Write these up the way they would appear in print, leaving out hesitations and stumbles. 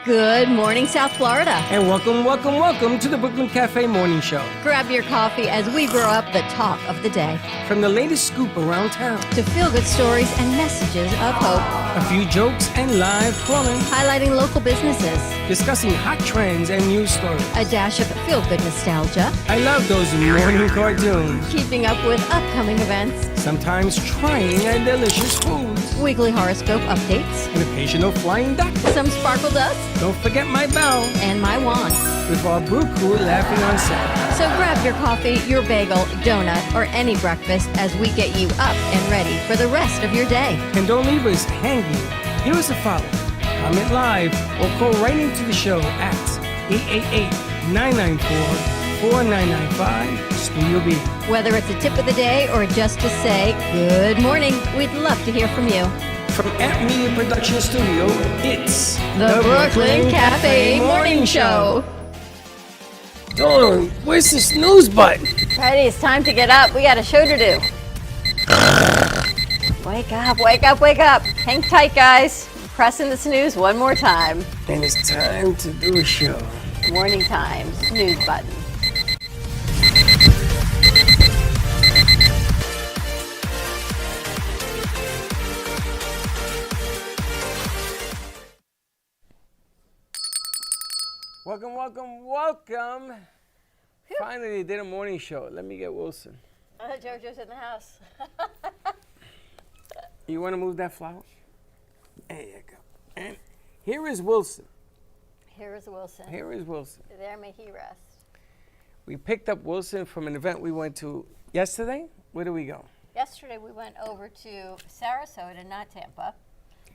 Good morning, South Florida. And welcome to the Brooklyn Cafe Morning Show. Grab your coffee as we grow up the talk of the day. From the latest scoop around town to feel-good stories and messages of hope. A few jokes and live calling. Highlighting local businesses. Discussing hot trends and news stories. A dash of feel-good nostalgia. I love those morning cartoons. Keeping up with upcoming events. Sometimes trying and delicious foods. Weekly horoscope updates. An occasional flying duck. Some sparkle dust. Don't forget my bell. And my wand. With our brew crew laughing on set. So grab your coffee, your bagel, donut, or any breakfast as we get you up and ready for the rest of your day. And don't leave us hanging. Give us a follow. Comment live or call right into the show at 888-994-4995 Studio B. Whether it's a tip of the day or just to say good morning, we'd love to hear from you. From Amp Media Production Studio, it's the Brooklyn Cafe Morning Show. Dawn, where's the snooze button? Freddie, it's time to get up. We got a show to do. Wake up, wake up, wake up. Hang tight, guys. Pressing the snooze one more time. And it's time to do a show. Morning time, snooze button. Welcome. Finally, they did a morning show. Let me get Wilson. JoJo's in the house. You want to move that flower? There you go. And here is Wilson. Here is Wilson. There may he rest. We picked up Wilson from an event we went to yesterday. Where did we go? Yesterday we went over to Sarasota, not Tampa,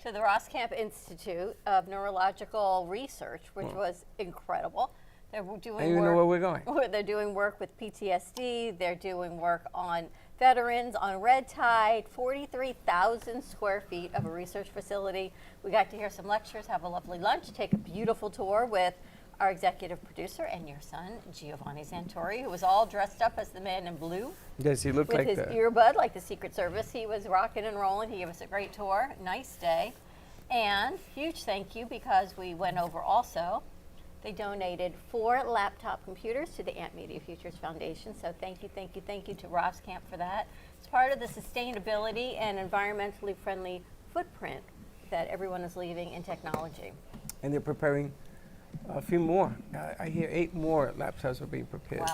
to the Roskamp Institute of Neurological Research, which was incredible. They're doing I don't even know where we're going. They're doing work with PTSD. They're doing work on veterans, on red tide, 43,000 square feet of a research facility. We got to hear some lectures, have a lovely lunch, take a beautiful tour with our executive producer and your son, Giovanni Santori, who was all dressed up as the man in blue. Yes, he looked like that. With his earbud, like the Secret Service. He was rocking and rolling. He gave us a great tour. Nice day. And huge thank you, because we went over also. They donated 4 laptop computers to the Amp Media Futures Foundation. So thank you to Roskamp for that. It's part of the sustainability and environmentally friendly footprint that everyone is leaving in technology. And they're preparing a few more. I hear 8 more laptops are being prepared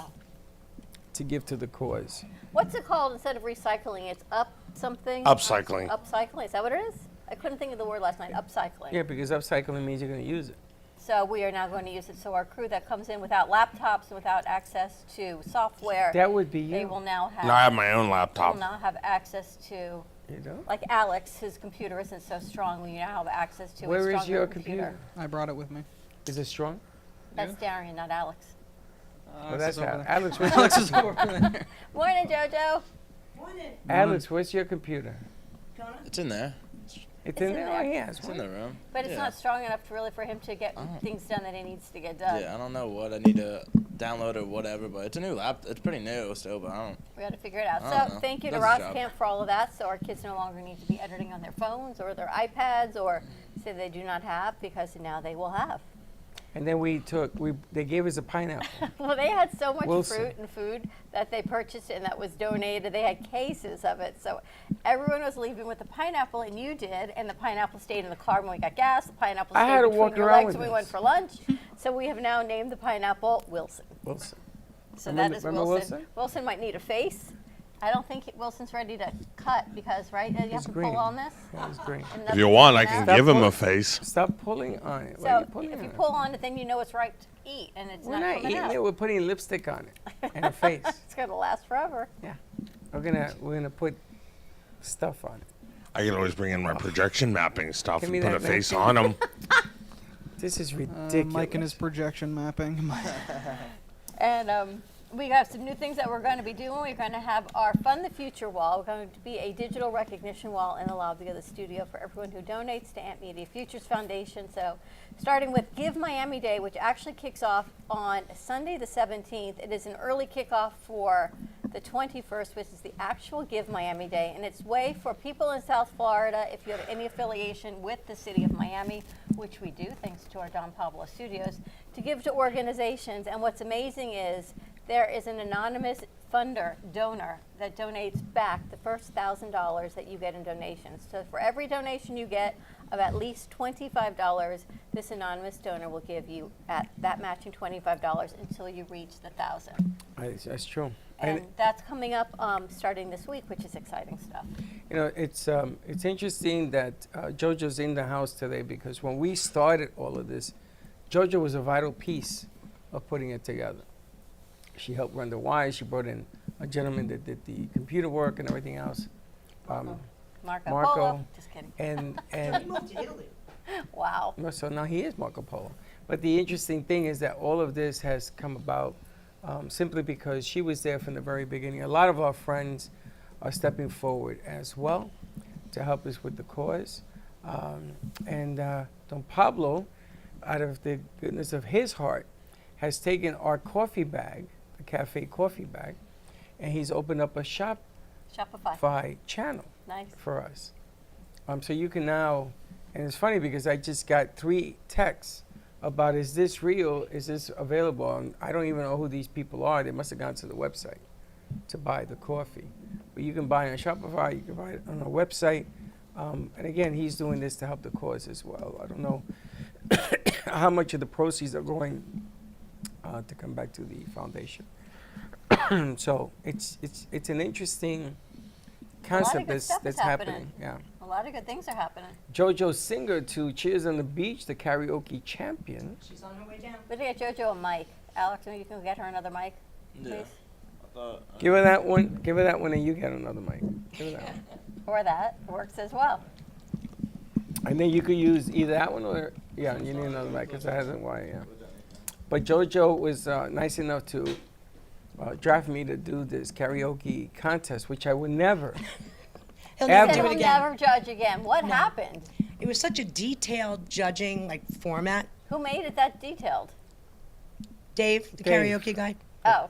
to give to the cause. What's it called instead of recycling? It's something? Upcycling. Upcycling, is that what it is? I couldn't think of the word last night, upcycling. Yeah, because upcycling means you're going to use it. So we are now going to use it. So our crew that comes in without laptops and without access to software, that would be you. They will now have. No, I have my own laptop. Will now have access to. You don't? Like Alex, his computer isn't so strong. We now have access to. Where a is your computer? I brought it with me. Is it strong? That's Darian, not Alex. Well, that's Alex. Alex is over there. Morning, JoJo. Morning. Alex, where's your computer? It's in there. It's in there? Oh, yeah. It's in the room. But it's not strong enough to really for him to get things done that he needs to get done. Yeah, I don't know what I need to download or whatever, but it's a new laptop. It's pretty new still, but I don't. We got to figure it out. I So don't know. thank you to That's a Roskamp for all of that. So our kids no longer need to be editing on their phones or their iPads or say they do not have, because now they will have. And then they gave us a pineapple. Well, they had so much Wilson. fruit and food that they purchased and that was donated. They had cases of it. So everyone was leaving with the pineapple, and you did, and the pineapple stayed in the car when we got gas. The pineapple I stayed had to between walk your around legs with when we this. went for lunch. So we have now named the pineapple Wilson. So that is remember Wilson. Wilson might need a face. I don't think Wilson's ready to cut because, right, you have to pull on this. Yeah, it's green. And If you want, I nothing's can coming out. give him a face. Stop pulling on it. Why are So you pulling if on you it? pull on it, then you know it's right to eat, and it's We're not not coming eating out. it. We're putting lipstick on it and a face. It's gonna last forever. Yeah, we're gonna put stuff on it. I can always bring in my projection mapping stuff Give and me put a that face napkin. on him. This is ridiculous. Mike and his projection mapping. And we have some new things that we're going to be doing. We're going to have our Fund the Future wall. We're going to be a digital recognition wall in the lobby of the studio for everyone who donates to Amp Media Futures Foundation. So starting with Give Miami Day, which actually kicks off on Sunday the 17th. It is an early kickoff for the 21st, which is the actual Give Miami Day. And it's a way for people in South Florida, if you have any affiliation with the city of Miami which we do thanks to our Don Pablo Studios, to give to organizations. And what's amazing is there is an anonymous donor that donates back the first $1,000 that you get in donations. So for every donation you get of at least $25, this anonymous donor will give you at that matching $25 until you reach the 1,000. That's true. And that's coming up starting this week, which is exciting stuff. You know, it's interesting that JoJo's in the house today, because when we started all of this, JoJo was a vital piece of putting it together. She helped run the wires. She brought in a gentleman that did the computer work and everything else. Marco Marco. Polo. Just kidding. And He moved to Italy. Wow. no, so now he is Marco Polo. But the interesting thing is that all of this has come about simply because she was there from the very beginning. A lot of our friends are stepping forward as well to help us with the cause. And Don Pablo, out of the goodness of his heart, has taken our coffee bag, the cafe coffee bag, and he's opened up a Shopify channel Nice. for us. So you can now, and it's funny because I just got 3 texts about, is this real? Is this available? And I don't even know who these people are. They must have gone to the website to buy the coffee. But you can buy it on Shopify, you can buy it on our website. And again, he's doing this to help the cause as well. I don't know how much of the proceeds are going to come back to the foundation. So it's an interesting concept good stuff that's is happening. Yeah. A lot of good things are happening. JoJo Singer to Cheers on the Beach, the karaoke champion. She's on her way down. But get JoJo a mic. Alex, maybe you can get her another mic, please? Yeah. I thought, Give her that one. Give her that one, and you get another mic. Give her that one. Or that works as well. And then you could use either that one or you need another mic because that hasn't wired. Yeah. But JoJo was nice enough to draft me to do this karaoke contest, which I would never. He'll Ever. never do He'll it again. never judge again. What happened? It was such a detailed judging format. Who made it that detailed? Dave, the Dave. karaoke guy. Oh,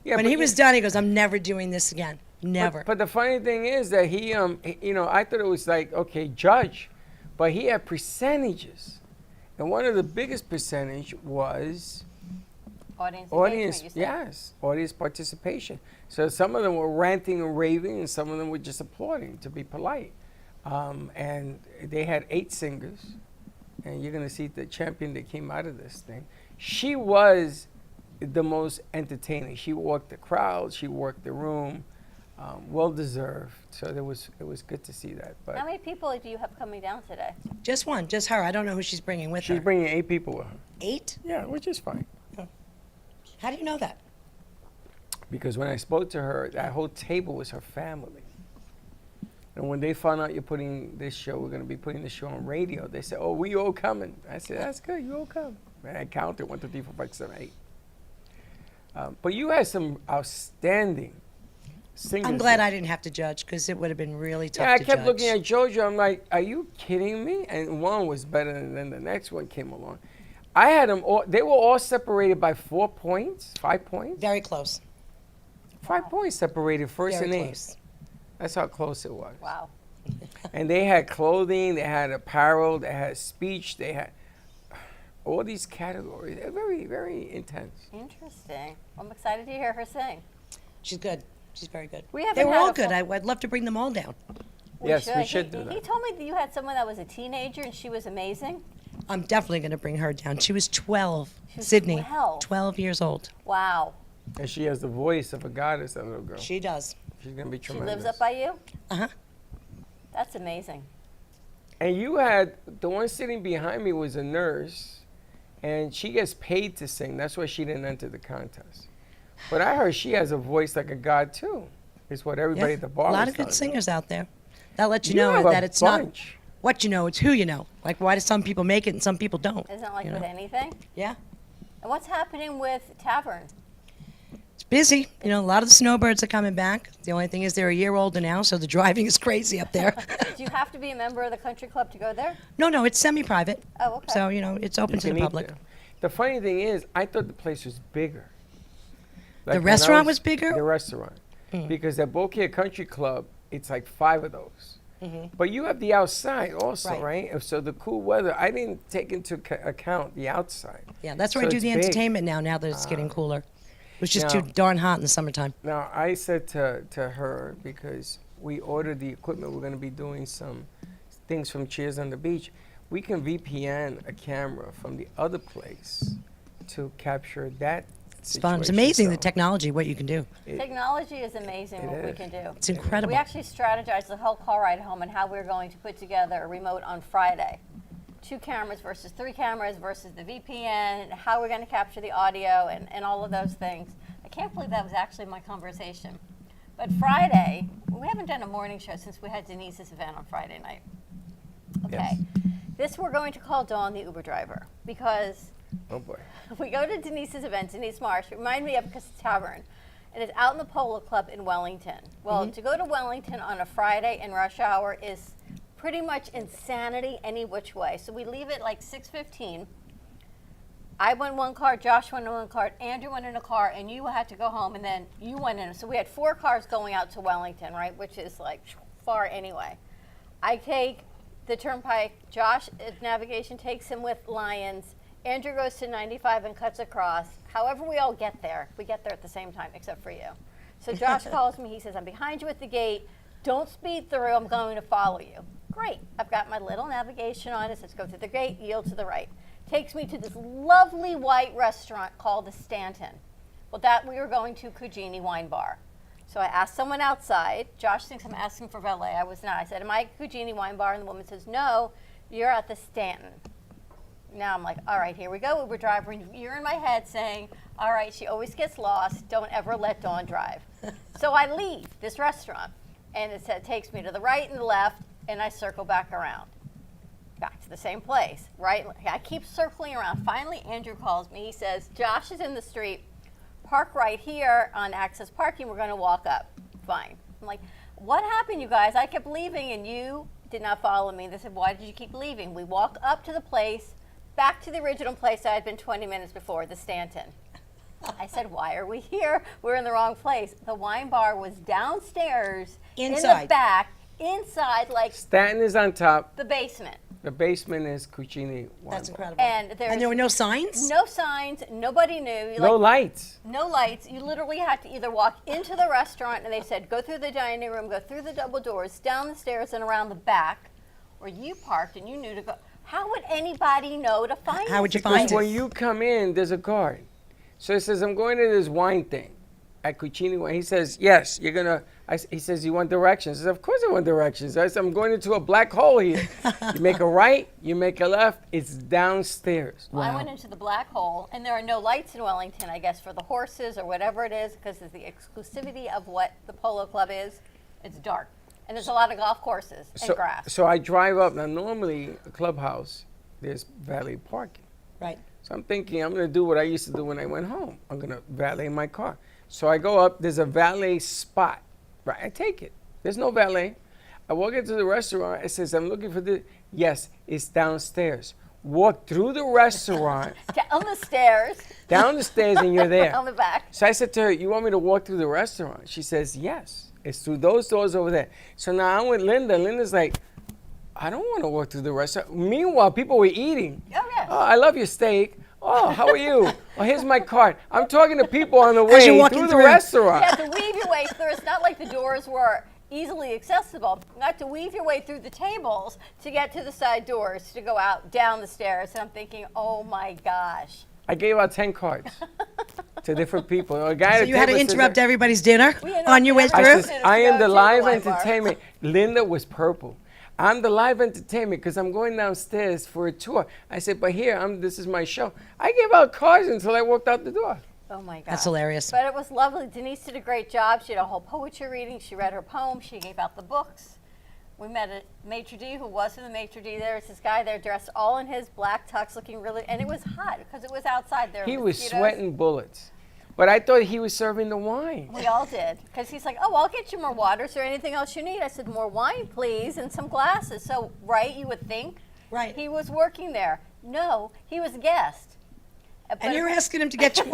Yeah, When but he you- was done, he goes, "I'm never doing this again. Never." But the funny thing is that he, I thought it was like, okay, judge, but he had percentages, and one of the biggest percentage was audience audience, engagement, you said. yes, audience participation. So some of them were ranting and raving, and some of them were just applauding to be polite. And they had 8 singers, and you're gonna see the champion that came out of this thing. She was the most entertaining. She walked the crowd, she worked the room, well deserved. So it was good to see that. But How many people do you have coming down today? Just one, just her. I don't know who she's bringing with she's her. bringing 8 people with her. 8? Yeah, which is fine. How do you know that? Because when I spoke to her, that whole table was her family. And when they found out you're putting this show, we're going to be putting this show on radio, they said, "Oh, we all coming." I said, "That's good, you all come." And I counted 1, 2, 3, 4, 5, 6, 7, 8. But you had some outstanding singers. I'm glad here. I didn't have to judge because it would have been really tough Yeah, I to kept judge. looking at JoJo. I'm like, "Are you kidding me?" And one was better than the next one came along. I had them all. They were all separated by 4 points, 5 points. Very close. 5 points separated first Very and close. 8th. That's how close it was. Wow. And they had clothing, they had apparel, they had speech, they had all these categories. They're very, very intense. Interesting. I'm excited to hear her sing. She's good. She's very good. We haven't They were had all a good. full- I'd love to bring them all down. Yes, we should do He that. told me that you had someone that was a teenager and she was amazing. I'm definitely going to bring her down. She was 12. She was Sydney. 12. 12 years old. Wow. And she has the voice of a goddess, that little girl. She does. She's going to be She tremendous. lives up by you? Uh-huh. That's amazing. And you had, the one sitting behind me was a nurse, and she gets paid to sing. That's why she didn't enter the contest. But I heard she has a voice like a god, too, is what everybody at the bar A lot was of good telling me. singers out there. That lets you, You know have a that it's not bunch. what you know, it's who you know. Like, why do some people make it and some people don't? Isn't it like you with know? anything? Yeah. And what's happening with Tavern? It's busy. You know, a lot of the snowbirds are coming back. The only thing is they're a year older now, so the driving is crazy up there. Do you have to be a member of the country club to go there? No, it's semi-private. Oh, okay. So, you know, it's open You to the can eat public. there. The funny thing is, I thought the place was bigger. The when I restaurant was bigger? The restaurant. Because at Beaucaire Country Club, it's like 5 of those. But you have the outside also, Right. right? So the cool weather, I didn't take into account the outside. Yeah, that's where So I do it's the big. entertainment now that it's getting cooler. It was just Now- too darn hot in the summertime. Now, I said to her, because we ordered the equipment, we're going to be doing some things from Cheers on the Beach. We can VPN a camera from the other place to capture that It's fun. It's situation. amazing the So technology, what you can do. Technology is amazing It what we is. can do. It's incredible. We actually strategized the whole car ride home and how we were going to put together a remote on Friday. 2 cameras versus 3 cameras versus the VPN, how we're going to capture the audio and all of those things. I can't believe that was actually my conversation. But Friday, we haven't done a morning show since we had Denise's event on Friday night. Okay. Yes. This we're going to call Dawn the Uber driver because Oh boy. we go to Denise's event, Denise Marsh, remind me of Tavern, and it's out in the Polo Club in Wellington. Well, to go to Wellington on a Friday in rush hour is pretty much insanity any which way. So we leave at like 6:15. I went in one car, Josh went in one car, Andrew went in a car, and you had to go home, and then you went in. So we had 4 cars going out to Wellington, right, which is like far anyway. I take the turnpike, Josh, navigation takes him with Lions. Andrew goes to 95 and cuts across. However we all get there, we get there at the same time, except for you. So Josh calls me, he says, I'm behind you at the gate. Don't speed through, I'm going to follow you. Great, I've got my little navigation on. It says go through the gate, yield to the right. Takes me to this lovely white restaurant called the Stanton. Well, that we were going to Cugini Wine Bar. So I asked someone outside. Josh thinks I'm asking for valet. I was not. I said, am I at Cugini Wine Bar? And the woman says, no, you're at the Stanton. Now I'm like, all right, here we go, Uber driver. And you're in my head saying, all right, she always gets lost. Don't ever let Dawn drive. So I leave this restaurant, and it takes me to the right and the left, and I circle back around. Back to the same place, right? I keep circling around. Finally, Andrew calls me. He says, Josh is in the street. Park right here on Access Parking. We're going to walk up. Fine. I'm like, what happened, you guys? I kept leaving, and you did not follow me. They said, why did you keep leaving? We walk up to the place, back to the original place I had been 20 minutes before, the Stanton. I said, why are we here? We're in the wrong place. The wine bar was downstairs in the Inside. back, inside, like Stanton is on top. the basement. The basement is Cucini Wine That's Bar. incredible. And there's And there were no signs? no signs, nobody knew. No lights. No lights. You literally had to either walk into the restaurant and they said, go through the dining room, go through the double doors, down the stairs and around the back, or you parked and you knew to go. How would anybody know to find How would you Because find when it? you come in, there's a guard. So it says, I'm going to this wine thing at Cucini Wine. He says, yes, you're going to, he says, you want directions? I said, of course I want directions. I said, I'm going into a black hole here. You make a right, you make a left, it's downstairs. I went into the black hole, and there are no lights in Wellington, I guess, for the horses or whatever it is, because of the exclusivity of what the Polo Club is. It's dark. And there's a lot of golf courses and grass. So I drive up. Now, normally, a clubhouse, there's valet parking. Right. So I'm thinking I'm going to do what I used to do when I went home. I'm going to valet my car. So I go up. There's a valet spot. Right. I take it. There's no valet. I walk into the restaurant. It says, I'm looking for this. Yes, it's downstairs. Walk through the restaurant, Down the stairs, down the stairs, and you're there. on the back. So I said to her, you want me to walk through the restaurant? She says, yes. It's through those doors over there. So now I'm with Linda. Linda's like, I don't want to walk through the restaurant. Meanwhile, people were eating. Oh, yes. Oh, I love your steak. Oh, how are you? Oh, here's my card. I'm talking to people on the As way you're walking through the through. You restaurant. had to weave your way through. It's not like the doors were easily accessible. You had to weave your way through the tables to get to the side doors to go out down the stairs. And I'm thinking, oh my gosh. I gave out 10 cards to different people. A guy at So the you had to table says interrupt that- everybody's dinner We interrupted on your way every- through? I says, I am the Go to live the wine bar. entertainment. Linda was purple. I'm the live entertainment because I'm going downstairs for a tour. I said, but here, this is my show. I gave out cards until I walked out the door. Oh my gosh. That's hilarious. But it was lovely. Denise did a great job. She had a whole poetry reading. She read her poem. She gave out the books. We met a maitre d' who wasn't the maitre d'. There was this guy there dressed all in his black tux looking really, and it was hot because it was outside there. He were was mosquitoes. sweating bullets. But I thought he was serving the wine. We all did. Because he's like, oh, I'll get you more water. Is there anything else you need? I said, more wine, please, and some glasses. So, right, you would think Right. he was working there. No, he was a guest. And you're asking him to get you.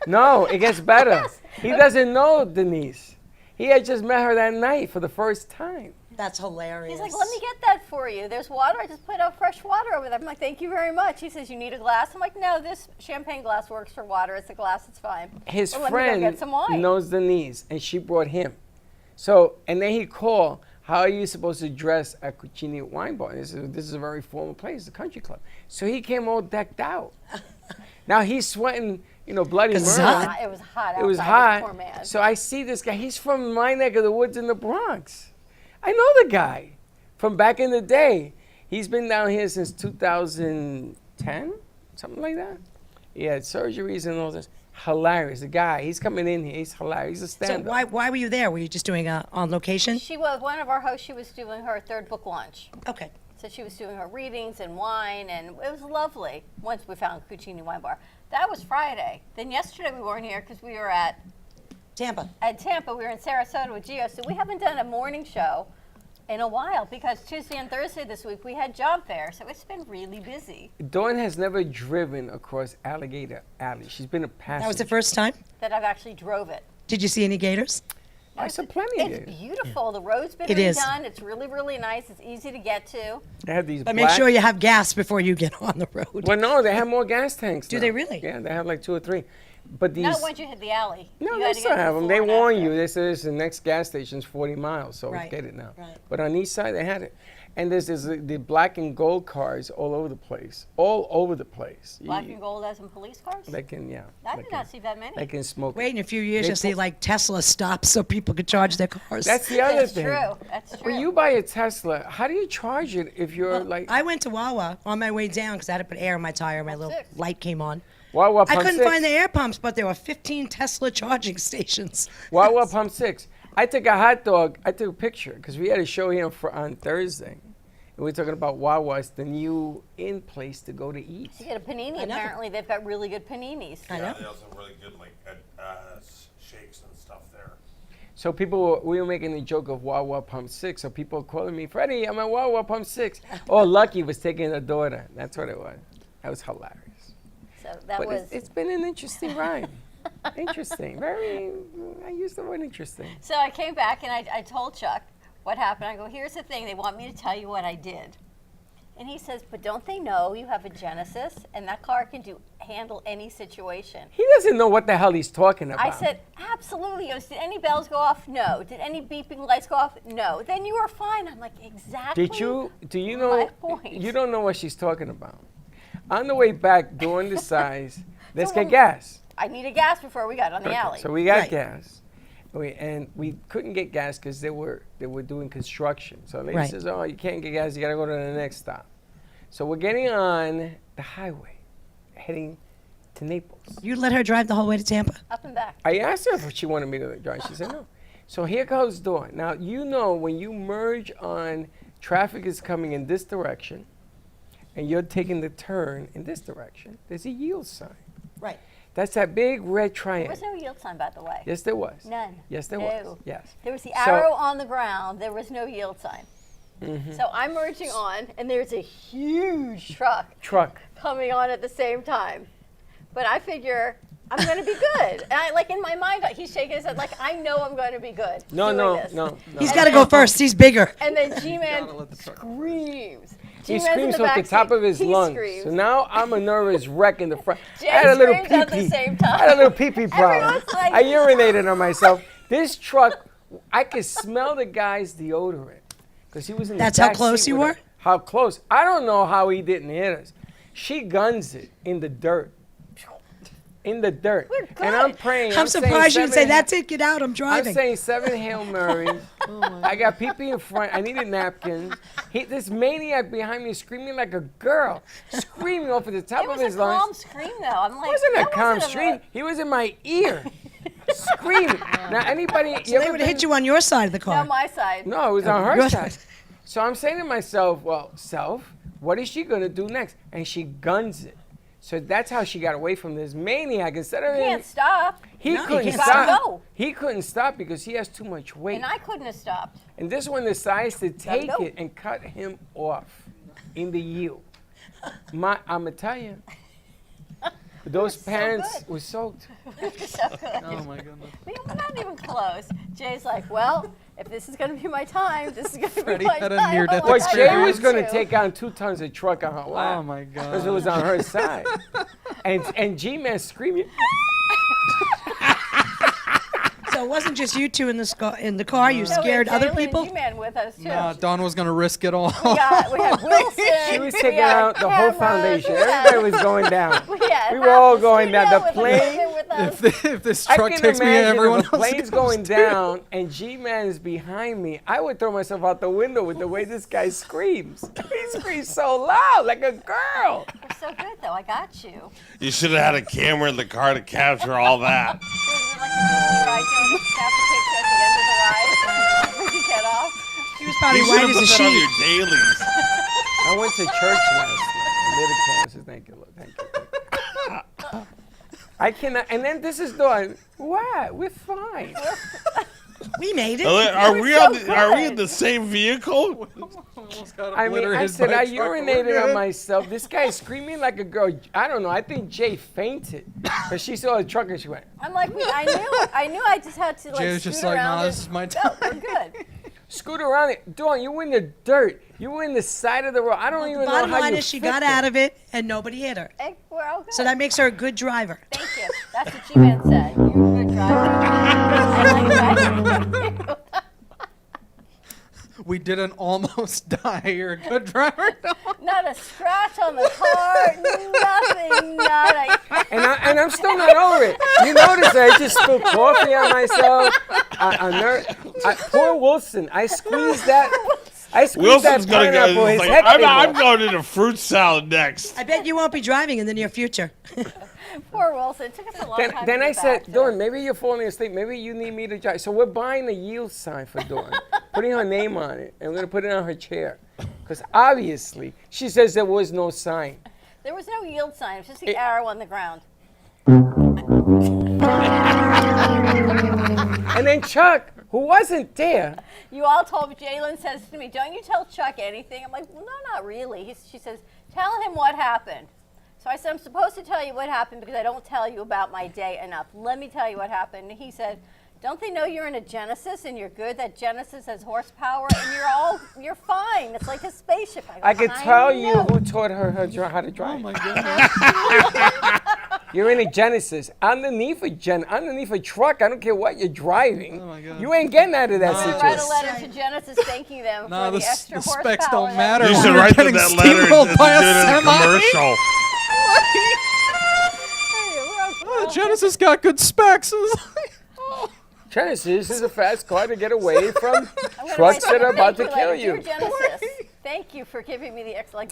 No, it gets better. Yes. He doesn't know Denise. He had just met her that night for the first time. That's hilarious. He's like, let me get that for you. There's water. I just put out fresh water over there. I'm like, thank you very much. He says, you need a glass? I'm like, no, this champagne glass works for water. It's a glass. It's fine. His Well, let me go friend get some wine. knows Denise, and she brought him. So, and then he called, how are you supposed to dress at Cucini Wine Bar? And this is a very formal place, a country club. So he came all decked out. Now he's sweating, bloody 'Cause it's murder. hot. It was hot outside. It was this hot. Poor man. So I see this guy. He's from my neck of the woods in the Bronx. I know the guy from back in the day. He's been down here since 2010, something like that. He had surgeries and all this. Hilarious. The guy, he's coming in here. He's hilarious. He's a So stand-up. why were you there? Were you just doing on location? She was one of our hosts. She was doing her third book launch. Okay. So she was doing her readings and wine, and it was lovely once we found Cucini Wine Bar. That was Friday. Then yesterday we weren't here because we were at Tampa. Tampa. We were in Sarasota with Gio. So we haven't done a morning show in a while because Tuesday and Thursday this week we had job fair. So it's been really busy. Dawn has never driven across Alligator Alley. She's been a passenger. That was the first time? That I've actually drove it. Did you see any gators? I saw plenty of It's it. beautiful. The road's been It is. redone. It's really, really nice. It's easy to get to. They have these But black. make sure you have gas before you get on the road. Well, no, they have more gas tanks. Do now. they really? Yeah, they have like 2 or 3. But these. Not once you hit the alley. No, You they gotta still get have them. before They and warn after. you. They say the next gas station's 40 miles, so Right, get it now. right. But on each side, they had it. And there's the black and gold cars all over the place. All over the place. Black and gold as in police cars? They can, yeah. I they did can- not see that many. They can smoke. Wait, in a few years, They you'll see put- like Tesla stops so people could charge their cars. That's the other That's thing. true. That's true. When you buy a Tesla, how do you charge it if you're Well, like I went to Wawa on my way down because I had to put air in my tire. My little six. light came on. Wawa I Pump couldn't 6? find the air pumps, but there were 15 Tesla charging stations. Wawa Pump 6. I took a hot dog. I took a picture because we had a show here on Thursday. And we were talking about Wawa. It's the new in place to go to eat. You get a panini. I know. Apparently, they've got really good paninis. I know. Yeah, they also have really good shakes and stuff there. So we were making the joke of Wawa Pump 6. So people were calling me, Freddie, I'm at Wawa Pump 6. Oh, Lucky was taking a daughter. That's what it was. That was hilarious. So that But was. it's been an interesting ride. Interesting. I used the word interesting. So I came back and I told Chuck what happened. I go, here's the thing. They want me to tell you what I did. And he says, but don't they know you have a Genesis and that car can handle any situation? He doesn't know what the hell he's talking about. I said, absolutely. He goes, did any bells go off? No. Did any beeping lights go off? No. Then you were fine. I'm like, exactly. Do you my know, point. you don't know what she's talking about. On the way back, during the size, let's So get when- gas. I needed gas before we got on the alley. So we got Right. gas. And we couldn't get gas because they were doing construction. So the lady Right. says, oh, you can't get gas. You got to go to the next stop. So we're getting on the highway, heading to Naples. You let her drive the whole way to Tampa? Up and back. I asked her if she wanted me to drive. She said no. So here goes Dawn. Now, when you merge on traffic is coming in this direction and you're taking the turn in this direction, there's a yield sign. Right. That's that big red There triangle. was no yield sign, by the way. Yes, there was. None. Yes, there No. was. Yes. There was the So- arrow on the ground. There was no yield sign. Mm-hmm. So I'm merging on, and there's a huge Truck. coming on at the same time. But I figure I'm going to be good. And I, like in my mind, he's shaking his head like, I know I'm going to be good. No, doing this. no. He's got to go first. He's bigger. And then G-Man Gotta let the truck go. screams. He G-Man's in screams the off the back top seat. of his He lungs. Screams. So now I'm a nervous wreck in the front. Jay I had a little screams at the pee-pee. same I had a little time. pee-pee problem. Everyone's like- I urinated on myself. This truck, I could smell the guy's deodorant because he was in the That's how back close seat you with were? her. How close? I don't know how he didn't hit us. She guns it in the dirt. In the dirt. We're And I'm good. praying. I'm saying surprised you would say, seven- that's it, get out, I'm I'm driving. saying 7 Hail Marys. I got pee-pee in front. I needed napkins. This maniac behind me screaming like a girl, screaming off at the top It of was his a calm lungs. scream, though. I'm like, It wasn't a that calm wasn't scream. He was in my ear, screaming. Now anybody, So they would have hit you on your side of the car. No, my side. No, it was on her Your side. side. So I'm saying to myself, well, self, what is she gonna do next? And she guns it. So that's how she got away from this maniac. Instead of You him, can't stop. he No, you couldn't can't stop. stop. Go. He couldn't stop because he has too much weight. And I couldn't have stopped. And this one decides to take go. it and cut him off in the yield. I'm gonna tell you, those so pants good. were soaked. So good. Oh my goodness. We're not even close. Jay's like, well, if this is going to be my time, this is going to be Freddie my had a time. near-death I'm like, Well, I Jay have was going to to. take on 2 tons of truck on her lap. Oh my Because it was god. on her side. And G-Man screaming. So it wasn't just you two in the car. You No, we had scared other Jalen and people. G-Man with us too. Nah, Dawn was gonna risk it all. we had Wilson. She was we taking had out the whole cameras, foundation. we had- Everybody was going down. We, had We were half all the going down. studio The with plane- us, with us. if this I truck can takes me, imagine everyone if a else plane's goes going too. down and G-Man is behind me, I would throw myself out the window with the way this guy screams. He screams so loud, like a girl. We're so good though. I got you. You should have had a camera in the car to capture all that. It was like a Disney ride. You snap a picture at the end of the ride when you get off. He was probably You should white have as a put that on sheet. your dailies. I went to church last night. I lit a candle. Thank you, Lord. Thank you. I cannot. And then this is Dawn. What? We're fine. We made it. Are we so are we in good. the same vehicle? I mean, I said I urinated on myself. This guy's screaming like a girl. I don't know. I think Jay fainted. But she saw the truck and she went, I'm like, I knew I just had to like Jay was scoot just like, around nah, it. this is my No, time. we're good. scoot around it. Dawn, you were in the dirt. You were in the side of the road. I don't The even know bottom how line you is she flipped got it. out of it and nobody hit her. Hey, we're all good. So that makes her a good driver. Thank you. That's what G-Man said. You're a good driver. I like that. We didn't almost die. You're a good driver. Not a scratch on the car. Nothing. Not a. And I'm still not over it. You notice I just spilled coffee on myself. Poor Wilson. I squeezed that. I squeezed Wilson's that gonna go. pineapple. He's His like, head I'm came off. going into fruit salad next. I bet you won't be driving in the near future. Poor Wilson. It took us a long time. Then to I get said, back Dawn, maybe you're falling asleep. Maybe you need me to drive. So we're buying a yield sign for Dawn, putting her name on it, and we're going to put it on her chair. Because obviously, she says there was no sign. There was no yield sign. It was just the arrow on the ground. And then Chuck, who wasn't there, You all told me. Jalen says to me, "Don't you tell Chuck anything?" I'm like, "Well, no, not really." She says, "Tell him what happened." So I said, "I'm supposed to tell you what happened because I don't tell you about my day enough. Let me tell you what happened." And he said, "Don't they know you're in a Genesis and you're good? That Genesis has horsepower and you're fine. It's like a spaceship." Go, I could tell you know." who taught her how to drive. Oh my goodness. You're in a Genesis, underneath a truck. I don't care what you're driving. Oh my God. You ain't getting out of that I'm gonna write a situation. letter to Genesis thanking them Nah, for the the extra the horsepower. specs don't that- matter. You when should you're write them getting that letter and steamrolled do by it a as a semi. commercial. Oh, the Genesis got good specs. Genesis is a fast car to get away from I'm gonna trucks write that are about to thank you kill letter. you. Dear Genesis, thank you for giving me the extra,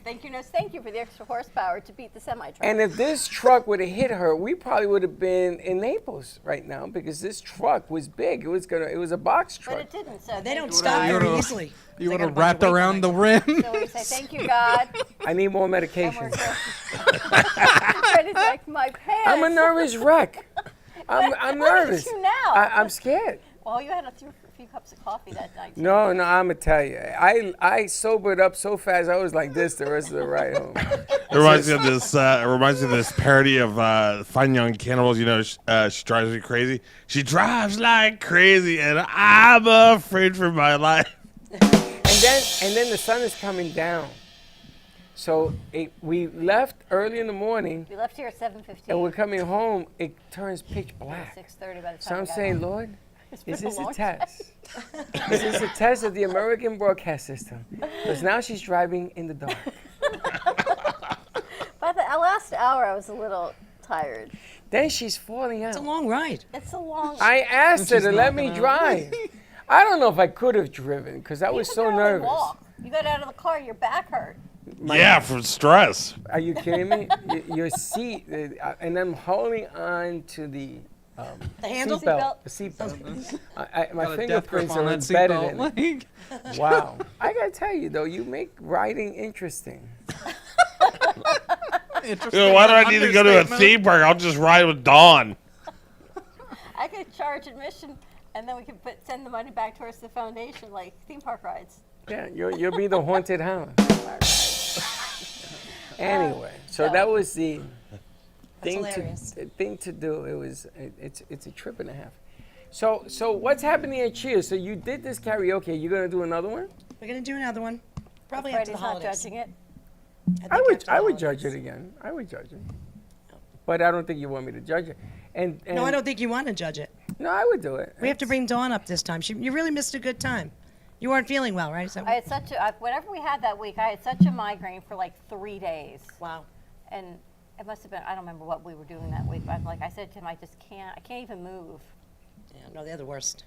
thank you for the extra horsepower to beat the semi-truck. And if this truck would have hit her, we probably would have been in Naples right now because this truck was big. It was a box But truck. it didn't, so They thank don't you, stop God. You very would've- easily. You They would got a have bunch wrapped of weight around the behind rim. So we say, thank you, God. I need more And we're medication. good. Freddie's like, my pants. I'm a nervous wreck. I'm Look at nervous. you now. I'm scared. Well, you had a few cups of coffee that night. too. No, I'm gonna tell you. I sobered up so fast. I was like this the rest of the ride home. It reminds me of this. It reminds me of this parody of Fine Young Cannibals. You know, she drives me crazy. She drives like crazy, and I'm afraid for my life. And then the sun is coming down. So we left early in the morning, We left here at 7:15. and we're coming home. It turns pitch black. 6:30 by the time So I'm we got saying, home. Lord, It's been is this a long test? Is this a test of the American broadcast system? Because now she's driving in the dark. By the last hour, I was a little tired. Then she's falling It's a out. long ride. It's a long. I asked her She's to let me knocking out. drive. I don't know if I could have driven because I You was could so barely nervous. walk. You got out of the car, your back hurt. Yeah, from stress. Are you kidding me? Your seat, and I'm holding on to the The handle? seatbelt. The seatbelt. My Got a death grip fingerprints on are that embedded in it. seatbelt. Like, Wow. I gotta tell you though, you make riding interesting. You know, why do I need to go to a Understatement. theme park? I'll just ride with Dawn. I could charge admission, and then we could send the money back towards the foundation, like theme park rides. Yeah, you'll be the haunted hound. Anyway, so so- that was the That's thing hilarious. thing to do. It's a trip and a half. So what's happening at Cheers? So you did this karaoke. You gonna do another one? We're gonna do another one. Probably after Freddie's the not holidays. judging it. think I would after the I would judge holidays. it again. I would judge it. But I don't think you want me to judge it. And No, I don't think you want to judge it. No, I would do it. We have to bring Dawn up this time. You really missed a good time. You weren't feeling well, right? So, I had whatever we had that week, I had such a migraine for like 3 days. wow. And it must have been, I don't remember what we were doing that week, but like I said to him, I can't even move. Yeah, no, they're the worst.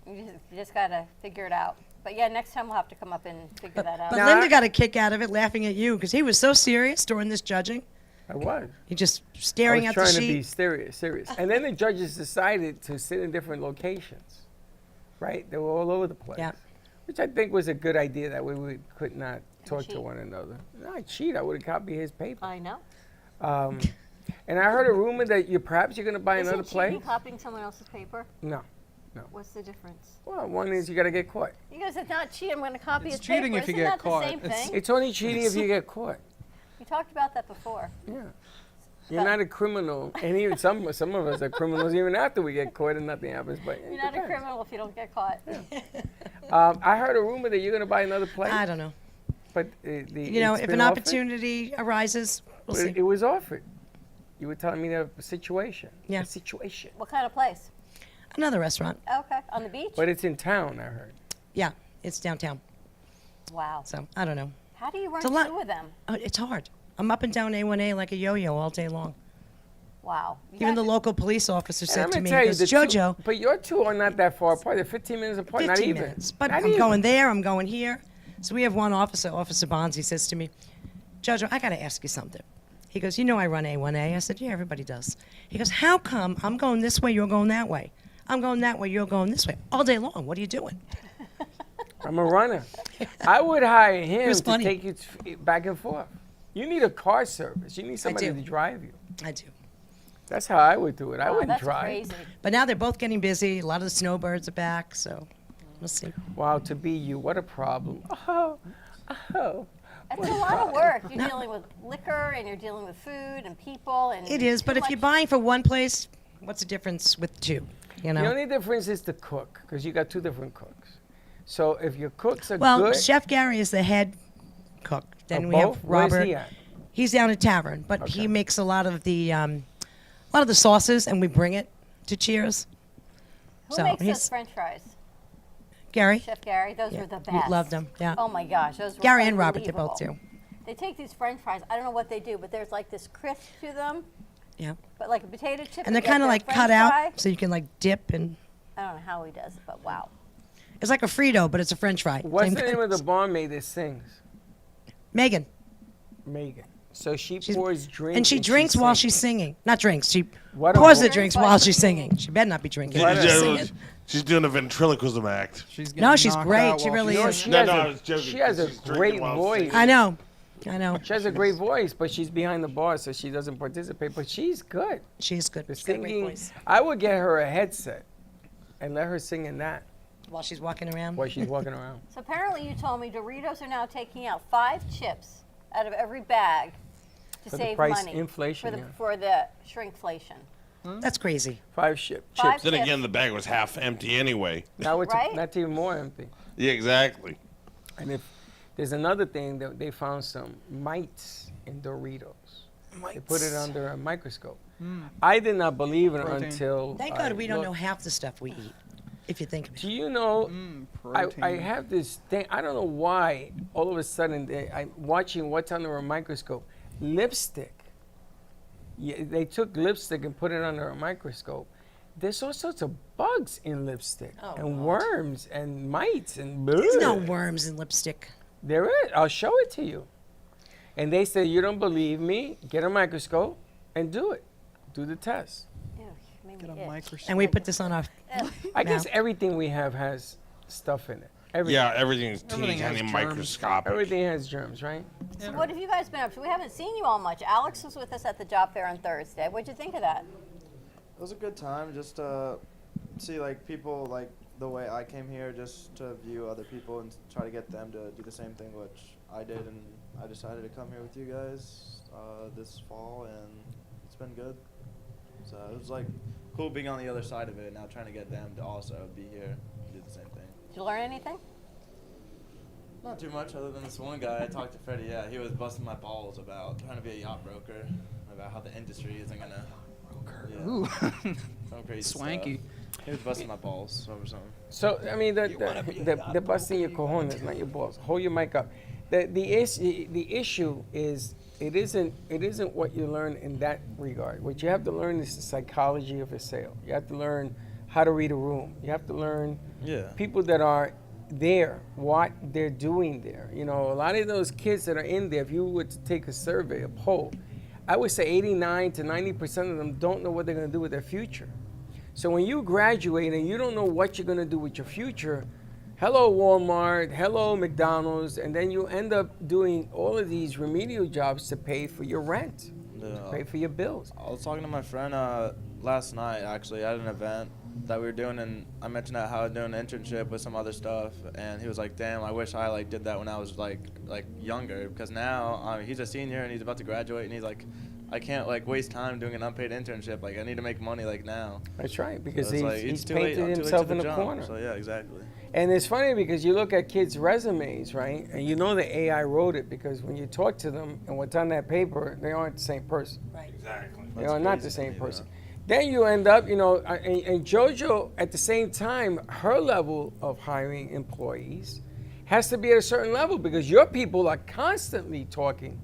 You just got to figure it out. But yeah, next time we'll have to come up and figure that out. But Now, Linda got a kick out of it laughing at you because he was so serious during this judging. I was. He just I staring was at the trying to be sheet. serious. And then the judges decided to sit in different locations. Right? They were all over the place. Yeah. Which I think was a good idea. That way we could not talk to cheat. one another. No, I cheat. I would have copied his paper. I know. And I heard a rumor that you're going to buy Isn't another cheating play. copying someone else's paper? No. What's the difference? Well, one is you got to get caught. You guys said not cheating. I'm going to copy It's his paper. cheating if you Isn't get that caught. the same thing? It's only cheating if you get caught. You talked about that before. Yeah. You're not a criminal, and even some of us are criminals even after we get caught and nothing happens. But it You're not a depends. criminal if you don't get caught. I heard a rumor that you're going to buy another plane. I don't know. But You know, if an opportunity arises, we'll see. it was offered. You were telling me the situation. Yeah. The situation. What kind of place? Another restaurant. Okay, on the beach? But it's in town, I heard. Yeah, it's downtown. Wow. So I don't know. How do you run It's a lot. two of them? It's hard. I'm up and down A1A like a yo-yo all day long. Wow. You Even the guys- local police officer And said I'm to gonna me, tell he you, goes, the Jojo, but your two are not that far apart. They're 15 minutes apart. 15 not even. minutes. But Not I'm even. going there, I'm going here. So we have one officer, Officer Bonds, he says to me, Jojo, I got to ask you something. He goes, you know I run A1A. I said, yeah, everybody does. He goes, how come I'm going this way, you're going that way? I'm going that way, you're going this way. All day long, what are you doing? I'm a runner. I would hire him was to funny. take you back and forth. You need a car service. You need somebody do. to drive you. I do. That's how I would do it. I Wow, wouldn't that's drive. crazy. But now they're both getting busy. A lot of the snowbirds are back, so we'll see. Wow, to be you, what a problem. Oh. It's a lot of work. You're dealing with liquor and you're dealing with food and people and It is, but too if you're much- buying for one place, what's the difference with two? You know? The only difference is the cook, because you got two different cooks. So if your cooks are Well, good, Chef Gary is the head cook. Then of we have both, where's Robert. he at? He's down at Tavern, but Okay. he makes a lot of the sauces, and we bring it to Cheers. Who so makes those he's- French fries? Gary, Chef Gary. Those Yeah, were the we best. loved 'em, yeah. Oh my gosh, those were Gary and Robert, they both unbelievable. do. They take these French fries. I don't know what they do, but there's like this crisp to them, Yeah, but like a potato chip. and they're you get kind of the like French cut out, fry. so you can like dip, and I don't know how he does it, but wow. it's like a Frito, but it's a French fry. What's Same the name of goodness. the barmaid that sings? Megan? Megan. So she She's- pours drinks. And she drinks while sings. she's singing. Not drinks. She What a pours wo- the drinks while she's singing. She better not be drinking. What while a- she's singing. She's doing a ventriloquism act. She's No, getting she's knocked great. out She while really she's You know, is. she No, has no, a- I was joking. She has a She's drinking great while voice. singing. I know. I know. She has a great voice, but she's behind the bar, so she doesn't participate. But she's good. She's good. The She's got a great singing, voice. I would get her a headset and let her sing in that While she's walking around. while she's walking around. So apparently you told me Doritos are now taking out 5 chips out of every bag to For the save price money inflation, for the yeah. for the shrinkflation. That's crazy. 5 chips. Five Then chips. again, the bag was half empty anyway. Now it's Right? not even more empty. Yeah, exactly. And if there's another thing that they found some mites in Doritos. They put it under a microscope. I did not believe it Protein. until Thank I God we don't know looked. half the stuff we eat, if you think of it. Do you know? I protein. have this thing. I don't know why. All of a sudden, I'm watching what's under a microscope. Lipstick. Yeah, they took lipstick and put it under a microscope. There's all sorts of bugs in lipstick, Oh, and God. worms, and mites, and There's no bleh. worms in lipstick. There is. I'll show it to you. And they said, you don't believe me? Get a microscope and do it. Do the test. Ew, made Get me a itch. microscope. And we put this on our. I guess Now- everything we have has stuff in it. Everything. Yeah, everything's Everything teeny has tiny germs. microscopic. Everything has germs, right? So what have you guys been up to? We haven't seen you all much. Alex was with us at the job fair on Thursday. What'd you think of that? It was a good time just to see like people like the way I came here just to view other people and try to get them to do the same thing which I did, and I decided to come here with you guys this fall, and it's been good. So it was like cool being on the other side of it. Now trying to get them to also be here, do the same thing. Did you learn anything? Not too much other than this one guy I talked to, Freddie. Yeah, he was busting my balls about trying to be a yacht broker, about how the industry isn't gonna. Yeah, Ooh. some crazy Swanky. stuff. He was busting my balls over something. So I mean, the busting your cojones, not your balls. Hold your mic up. The issue is it isn't what you learn in that regard. What you have to learn is the psychology of a sale. You have to learn how to read a room. You have to learn people that are there, what they're doing there. You know, a lot of those kids that are in there, if you were to take a survey, a poll, I would say 89 to 90% of them don't know what they're going to do with their future. So when you graduate and you don't know what you're going to do with your future, hello Walmart, hello McDonald's, and then you end up doing all of these remedial jobs to pay for your rent, to pay for your bills. I was talking to my friend last night, actually, at an event that we were doing, and I mentioned how I was doing an internship with some other stuff, and he was like, damn, I wish I did that when I was like younger, because now he's a senior and he's about to graduate, and he's like, I can't waste time doing an unpaid internship. I need to make money now. That's right, because So he's painted himself in a corner. So yeah, exactly. And it's funny because you look at kids' resumes, right? And you know the AI wrote it because when you talk to them and what's on that paper, they aren't the same person. Right. Exactly. They are not the same person. Then you end up, and JoJo, at the same time, her level of hiring employees has to be at a certain level because your people are constantly talking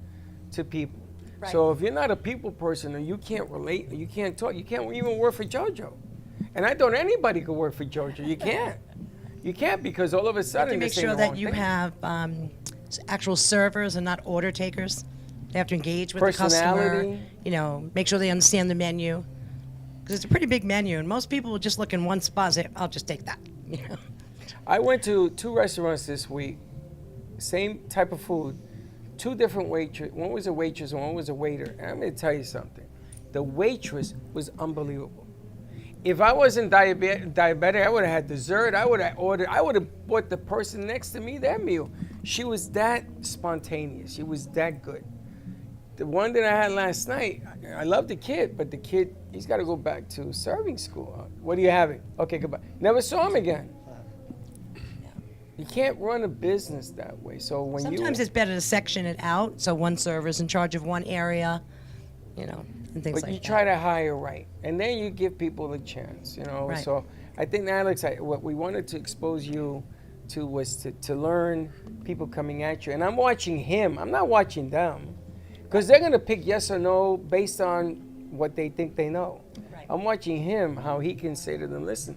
to people. Right. So if you're not a people person or you can't relate, or you can't talk, you can't even work for JoJo. And I thought anybody could work for JoJo. You can't. You can't because all of a You sudden have to make they're saying sure the that wrong you thing. have actual servers and not order takers. They have to engage with the customer. Personality. Make sure they understand the menu. Because it's a pretty big menu, and most people will just look in one spot and say, I'll just take that. I went to 2 restaurants this week, same type of food, 2 different waitresses. One was a waitress and one was a waiter. And I'm going to tell you something. The waitress was unbelievable. If I wasn't diabetic, I would have had dessert. I would have bought the person next to me their meal. She was that spontaneous. She was that good. The one that I had last night, I love the kid, but the kid, he's got to go back to serving school. What are you having? Okay, goodbye. Never saw him again. You can't run a business that way. So when Sometimes it's better to section it out, so one server's in charge of one area, and things but like you that. try to hire right, and then you give people a chance, Right. So I think, Alex, what we wanted to expose you to was to learn people coming at you. And I'm watching him. I'm not watching them. Because they're going to pick yes or no based on what they think they know. Right. I'm watching him, how he can say to them, listen,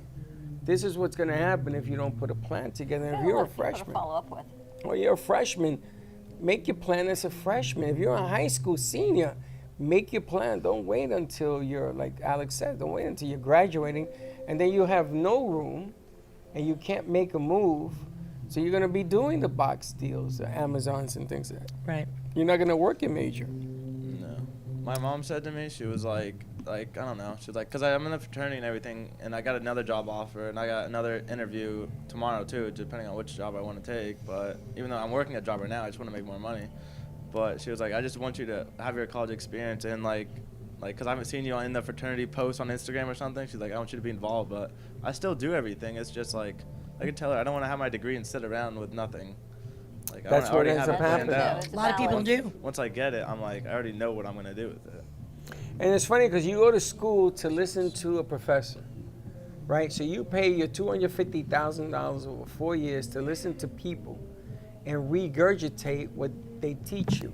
this is what's going to happen if you don't put a plan together. If you're a freshman, follow up with. or you're a freshman, make your plan as a freshman. If you're a high school senior, make your plan. Don't wait until you're, like Alex said, don't wait until you're graduating. And then you have no room and you can't make a move. So you're going to be doing the box deals, the Amazons and things like that. Right. You're not going to work your major. No. My mom said to me, she was like, I don't know. She was like, because I'm in the fraternity and everything, and I got another job offer, and I got another interview tomorrow, too, depending on which job I want to take. But even though I'm working a job right now, I just want to make more money. But she was like, I just want you to have your college experience, and because I haven't seen you in the fraternity post on Instagram or something. She's like, I want you to be involved, but I still do everything. It's just I could tell her I don't want to have my degree and sit around with nothing. That's I already what ends have up it planned happening. out. It's A lot of people balance. do. Once I get it, I'm like, I already know what I'm going to do with it. And it's funny because you go to school to listen to a professor, right? So you pay your $250,000 over 4 years to listen to people and regurgitate what they teach you.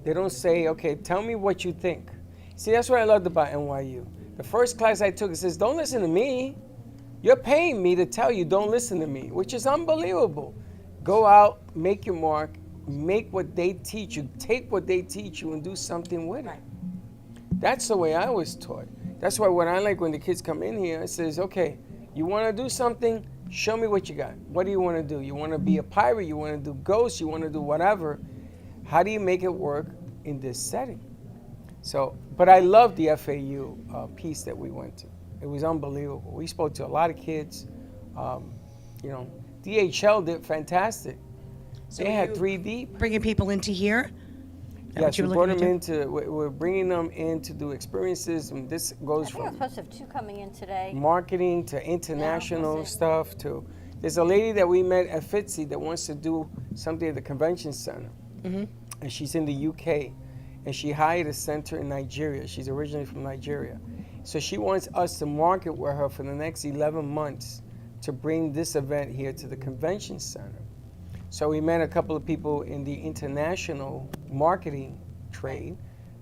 They don't say, okay, tell me what you think. See, that's what I loved about NYU. The first class I took, it says, don't listen to me. You're paying me to tell you don't listen to me, which is unbelievable. Go out, make your mark, make what they teach you, take what they teach you and do something with it. That's the way I was taught. That's why what I like when the kids come in here, it says, okay, you want to do something? Show me what you got. What do you want to do? You want to be a pirate? You want to do ghosts? You want to do whatever? How do you make it work in this setting? So, but I love the FAU piece that we went to. It was unbelievable. We spoke to a lot of kids. DHL did fantastic. So they had you 3D. Bringing people into here. that Yes, what you we were brought looking them into? we're bringing them in to do experiences, and this I goes think I'm from supposed to have 2 coming in today. marketing to international see. stuff to. There's a lady that we met at FITSE that wants to do something at the convention center, and she's in the UK, and she hired a center in Nigeria. She's originally from Nigeria, so she wants us to market with her for the next 11 months to bring this event here to the convention center. So we met a couple of people in the international marketing trade,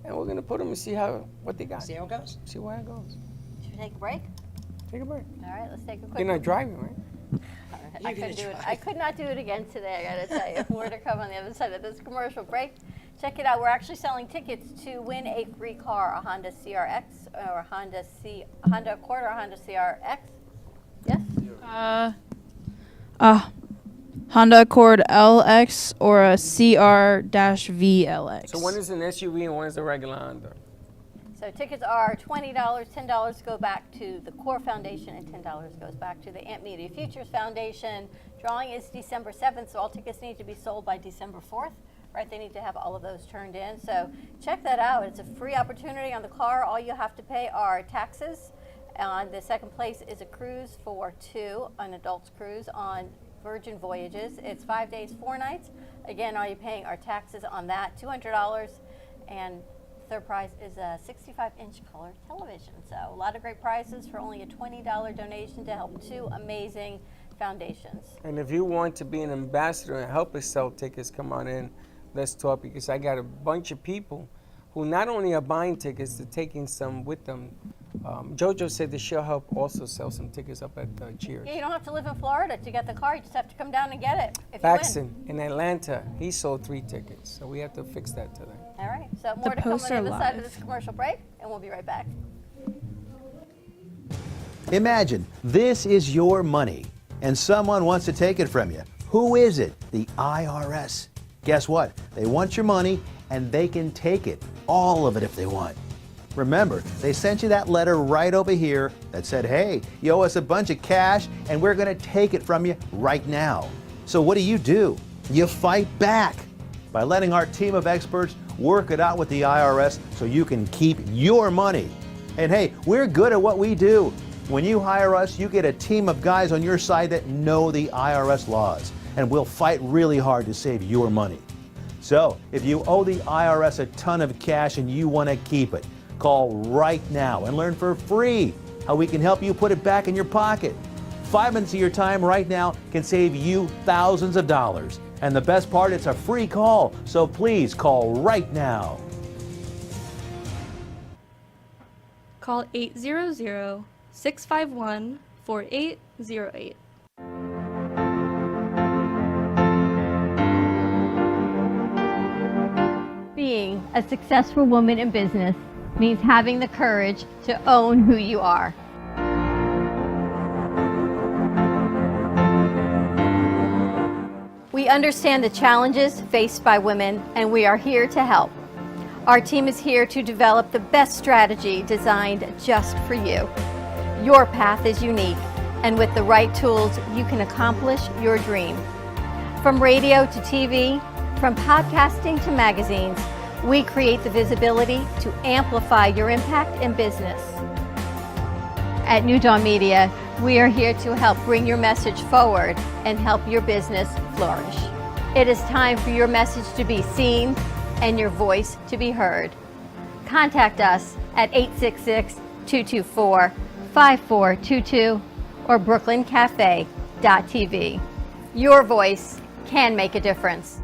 and we're going to put them and see what they got. See how it goes? See where it goes. Should we take a break? Take a break. All right, let's take a quick You're not driving, right? I couldn't do it. I could not do it again today, I gotta tell you. More to come on the other side of this commercial break. Check it out. We're actually selling tickets to win a free car, a Honda CRX or a Honda Accord or a Honda CRX. Yes? Honda Accord LX or a CR-VLX. So one is an SUV and one is a regular Honda. So tickets are $20. $10 go back to the Core Foundation and $10 goes back to the Amp Media Futures Foundation. Drawing is December 7th, so all tickets need to be sold by December 4th. Right, they need to have all of those turned in. So check that out. It's a free opportunity on the car. All you have to pay are taxes. The second place is a cruise for 2, an adult's cruise on Virgin Voyages. It's 5 days, 4 nights. Again, all you're paying are taxes on that, $200. And third prize is a 65-inch color television. So a lot of great prizes for only a $20 donation to help 2 amazing foundations. And if you want to be an ambassador and help us sell tickets, come on in. Let's talk, because I got a bunch of people who not only are buying tickets, they're taking some with them. Jojo said that she'll help also sell some tickets up at Cheers. Yeah, you don't have to live in Florida to get the car. You just have to come down and get it if Baxton in Atlanta, he sold 3 tickets, so we have to fix that today. you win. All right, so more to come on the poster other side of live. this commercial break, and we'll be right back. Imagine this is your money and someone wants to take it from you. Who is it? The IRS. Guess what? They want your money and they can take it, all of it if they want. Remember, they sent you that letter right over here that said, hey, you owe us a bunch of cash and we're going to take it from you right now. So what do? You fight back by letting our team of experts work it out with the IRS so you can keep your money. And hey, we're good at what we do. When you hire us, you get a team of guys on your side that know the IRS laws, and we'll fight really hard to save your money. So, if you owe the IRS a ton of cash and you want to keep it, call right now and learn for free how we can help you put it back in your pocket. 5 minutes of your time right now can save you thousands of dollars. And the best part, it's a free call, so please call right now. Call 800-651-4808. Being a successful woman in business means having the courage to own who you are. We understand the challenges faced by women, and we are here to help. Our team is here to develop the best strategy designed just for you. Your path is unique, and with the right tools, you can accomplish your dream. From radio to TV, from podcasting to magazines, we create the visibility to amplify your impact in business. At New Dawn Media, we are here to help bring your message forward and help your business flourish. It is time for your message to be seen and your voice to be heard. Contact us at 866-224-5422 or brooklyncafe.tv. Your voice can make a difference.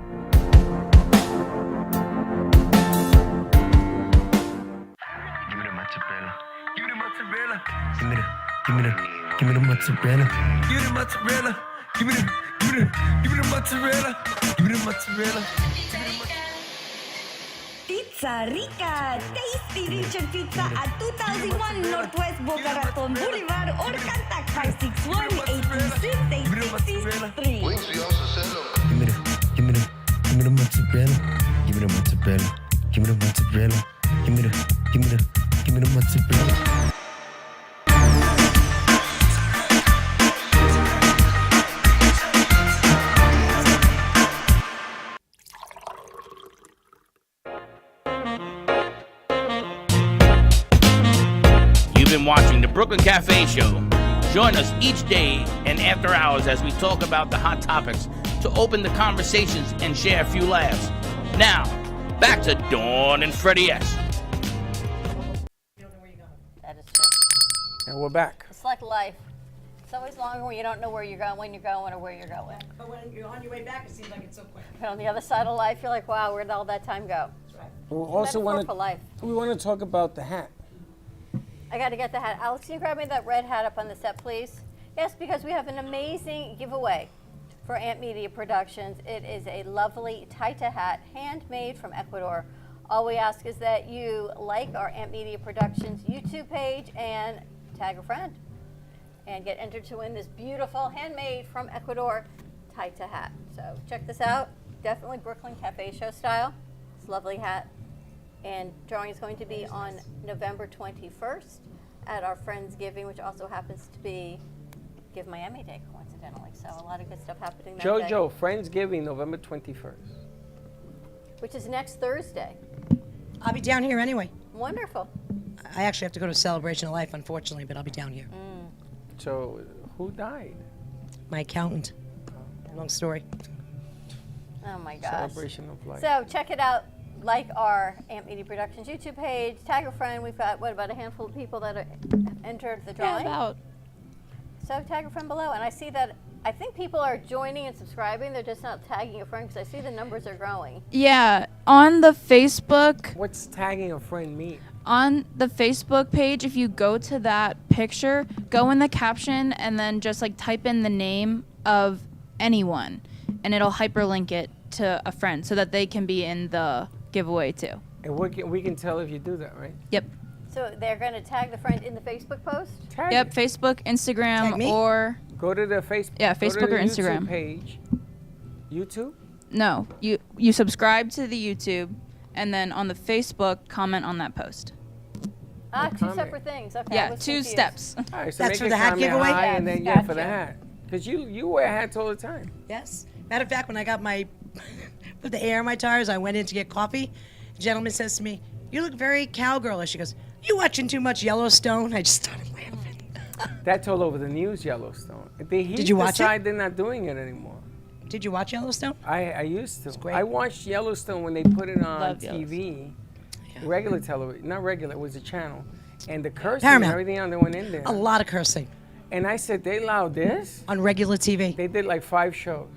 Give me the mozzarella. Give me the mozzarella. Give me the mozzarella. Give me the mozzarella. Pizza Rica, tasty Richard Pizza at 2001 Northwest Boca Raton Boulevard or contact 561-826-8663. Give me the mozzarella. Give me the mozzarella. Give me the mozzarella. Give me the mozzarella. been watching the Brooklyn Cafe Show. Join us each day and after hours as we talk about the hot topics to open the conversations and share a few laughs. Now, back to Dawn and Freddie S. That is true. And we're back. It's like life. It's always longer when you don't know where you're going, when you're going, or where you're going. But when you're on your way back, it seems like it's so quick. But on the other side of life, you're like, wow, where did all that time go? We also Metaphor want for life. we want to talk about the hat. I got to get the hat. Alex, can you grab me that red hat up on the set, please? Yes, because we have an amazing giveaway for Ant Media Productions. It is a lovely Taita hat, handmade from Ecuador. All we ask is that you like our Ant Media Productions YouTube page and tag a friend and get entered to win this beautiful handmade from Ecuador Taita hat. So check this out. Definitely Brooklyn Cafe Show style. It's a lovely hat. And drawing is going to be on November 21st at our Friendsgiving, which also happens to be Give Miami Day, coincidentally. So a lot of good stuff happening that day. JoJo, Friendsgiving, November 21st. Which is next Thursday. I'll be down here anyway. Wonderful. I actually have to go to a celebration of life, unfortunately, but I'll be down here. So, who died? My accountant. Long story. Oh my gosh. Celebration of life. So check it out. Like our Ant Media Productions YouTube page. Tag a friend. We've got, what, about a handful of people that are entered the drawing? about. So tag a friend below. And I see that, I think people are joining and subscribing. They're just not tagging a friend because I see the numbers are growing. Yeah, on the Facebook. What's tagging a friend mean? On the Facebook page, if you go to that picture, go in the caption and then just like type in the name of anyone, and it'll hyperlink it to a friend so that they can be in the giveaway too. And we can tell if you do that, right? Yep. So they're going to tag the friend in the Facebook post? Tag Yep. it. Facebook, Instagram, or Go to the Facebook. Yeah, go to Facebook the or Instagram. YouTube page. YouTube? no, you subscribe to the YouTube, and then on the Facebook, comment on that post. Ah, two comment. separate things. Okay. I Yeah, was 2 confused. steps. All right, so That's make for a the hat comment giveaway? high and then Yes, for the gotcha. hat. Because you wear hats all the time. Yes. Matter of fact, when I got my, put the air in my tires, I went in to get coffee. The gentleman says to me, "You look very cowgirlish." She goes, "You watching too much Yellowstone?" I just started laughing. That's all over the news, Yellowstone. Did you watch it? They're not doing it anymore. Did you watch Yellowstone? I used to. great. I watched Yellowstone when they put it on Love TV. Regular television. Not regular, it was a channel. And the cursing Paramount. and everything on there went in there. A lot of cursing And I said, they allowed this? on regular TV. They did like 5 shows.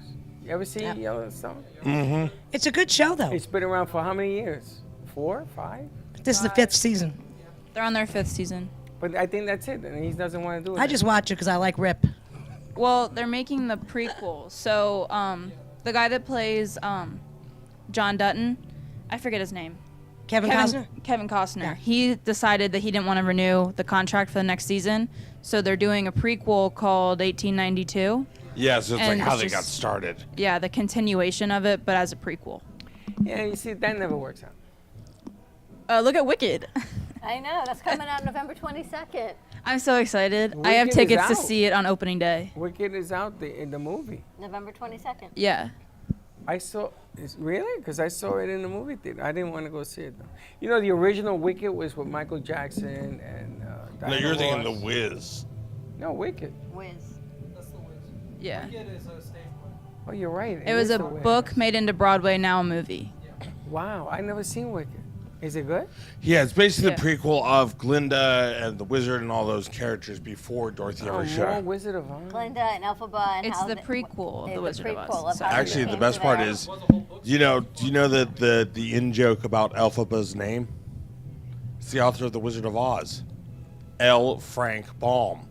You ever see Yep. Yellowstone? Mm-hmm. It's a good show, though. It's been around for how many years? 4, 5? This is the 5th season. They're on their 5th season. But I think that's it. And he doesn't want to do it. I just watch it because I like Rip. Well, they're making the prequel. So the guy that plays John Dutton, I forget his name. Kevin Costner? Kevin Costner. Yeah. He decided that he didn't want to renew the contract for the next season, so they're doing a prequel called 1892. Yeah, so it's like And how it's they got just- started. Yeah, the continuation of it, but as a prequel. Yeah, you see, that never works out. Look at Wicked. I know. That's coming out November 22nd. I'm so excited. I have Wicked is tickets to out. see it on opening day. Wicked is out in the movie. November 22nd. Yeah. I saw. Really? Because I saw it in the movie theater. I didn't want to go see it though. You know, the original Wicked was with Michael Jackson and. No, Diana you're thinking Ross. The Wiz. No, Wicked. Wiz. Yeah. Oh, you're right. It was is a The Wiz. book made into Broadway, now a movie. Wow, I never seen Wicked. Is it good? Yeah, it's basically Yeah. the prequel of Glinda and the Wizard and all those characters before Dorothy ever more showed. Wizard of Oz. Glinda and Elphaba and It's how the prequel of The Wizard of prequel Oz. of how they Actually, the came best to part there. is, do you know that the in joke about Elphaba's name? It's the author of The Wizard of Oz, L. Frank Baum.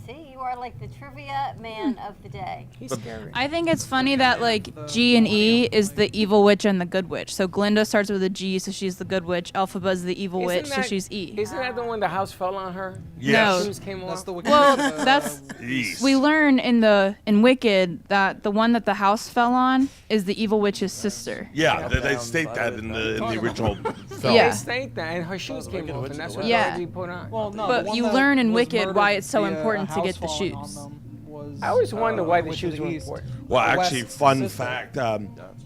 See, you are like the trivia man of the day. He's scary. I think it's funny that like G and E is the evil witch and the good witch. So Glinda starts with a G, so she's the good witch. Elphaba's the evil witch, so she's E. Isn't that the one the house fell on her? Yes. Shoes came That's off? the Wicked. Well, that's Jeez. we learn in Wicked that the one that the house fell on is the evil witch's sister. Yeah, they state that in the original film. Yeah. They state that, and her shoes came off, and that's what Yeah. Dorothy put on. Well, no, But the one you that learn in was Wicked murdered why it's so via important a to house get the falling on shoes. them was, I always wonder why the Witch of shoes the were East. important. Well, The actually, West fun sister. fact: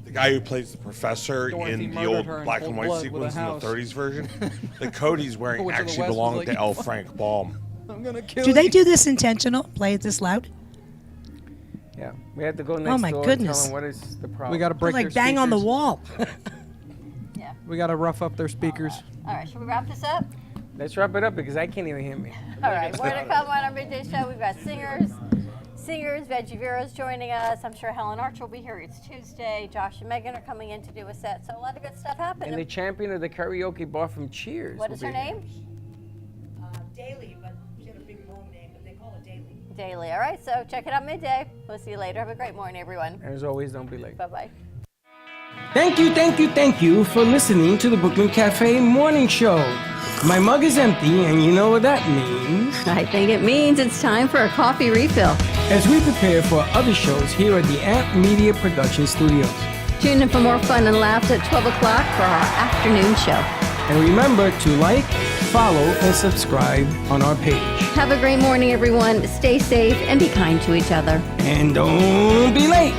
the guy who plays the professor Dorothy in the murdered old her in black cold and white blood with a sequence in the house. 30s version, the coat he's wearing Witch of the actually West was belonged like, to L. Frank Baum. I'm gonna kill Do you. they do this intentional? Play it this loud? Yeah, we had to go next my door goodness. and tell them what is the problem. We gotta break Like their bang on the speakers. wall. Yeah. We gotta rough up their speakers. All right, should we wrap this up? Let's wrap it up because I can't even hear me. All right, more to come on our midday show. We've got singers, Veggie Vero's joining us. I'm sure Helen Archer will be here. It's Tuesday. Josh and Megan are coming in to do a set. So a lot of good stuff happening. And the champion of the karaoke bar from Cheers. What will is be her here. name? Daily, but she had a big long name, but they call it Daily. Daily. All right, so check it out midday. We'll see you later. Have a great morning, everyone. And as always, don't be late. Bye-bye. Thank you for listening to the Brooklyn Cafe Morning Show. My mug is empty, and you know what that means. I think it means it's time for a coffee refill. As we prepare for other shows here at the Amp Media Production Studios. Tune in for more fun and laughs at 12 o'clock for our afternoon show. And remember to like, follow, and subscribe on our page. Have a great morning, everyone. Stay safe and be kind to each other. And don't be late.